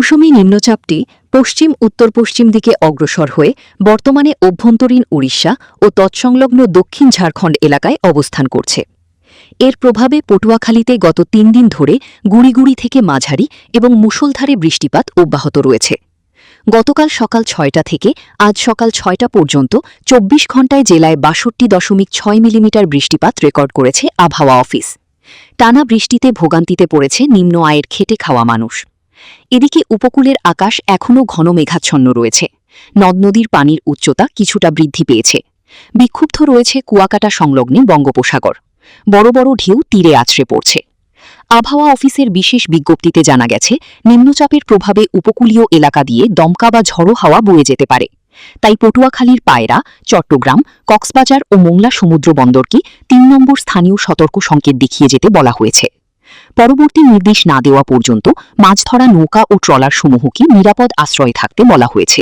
মৌসুমী নিম্নচাপটি পশ্চিম উত্তর পশ্চিম দিকে অগ্রসর হয়ে বর্তমানে অভ্যন্তরীণ উড়িষ্যা ও তৎসংলগ্ন দক্ষিণ ঝাড়খণ্ড এলাকায় অবস্থান করছে। এর প্রভাবে পটুয়াখালীতে গত ৩ দিন ধরে গুঁড়ি থেকে মাঝারি এবং মুষলধারে বৃষ্টিপাত অব্যাহত রয়েছে। গতকাল সকাল ৬টা থেকে আজ সকাল ৬টা পর্যন্ত ২৪ ঘণ্টায় জেলায় ৬২.৬ মিলিমিটার বৃষ্টিপাত রেকর্ড করেছে আবহাওয়া অফিস। টানা বৃষ্টিতে ভোগান্তিতে পড়েছে নিম্ন আয়ের খেটে খাওয়া মানুষ। এদিকে উপকূলের আকাশ এখনও ঘন মেঘাচ্ছন্ন রয়েছে। নদ নদীর পানির উচ্চতা কিছুটা বৃদ্ধি পেয়েছে। বিক্ষুব্ধ রয়েছে কুয়াকাটা সংলগ্নে বঙ্গোপসাগর। বড় বড় ঢেউ তীরে আছড়ে পড়ছে। আবহাওয়া অফিসের বিশেষ বিজ্ঞপ্তিতে জানা গেছে, নিম্নচাপের প্রভাবে উপকূলীয় এলাকা দিয়ে দমকা বা ঝড়ো হাওয়া বয়ে যেতে পারে। তাই পটুয়াখালীর পায়রা, চট্টগ্রাম, কক্সবাজার ও মোংলা সমুদ্র বন্দরকে ৩ নম্বর স্থানীয় সতর্ক সংকেত দেখিয়ে যেতে বলা হয়েছে। পরবর্তী নির্দেশ না দেওয়া পর্যন্ত মাছ ধরা নৌকা ও ট্রলার সমূহকে নিরাপদ আশ্রয়ে থাকতে বলা হয়েছে।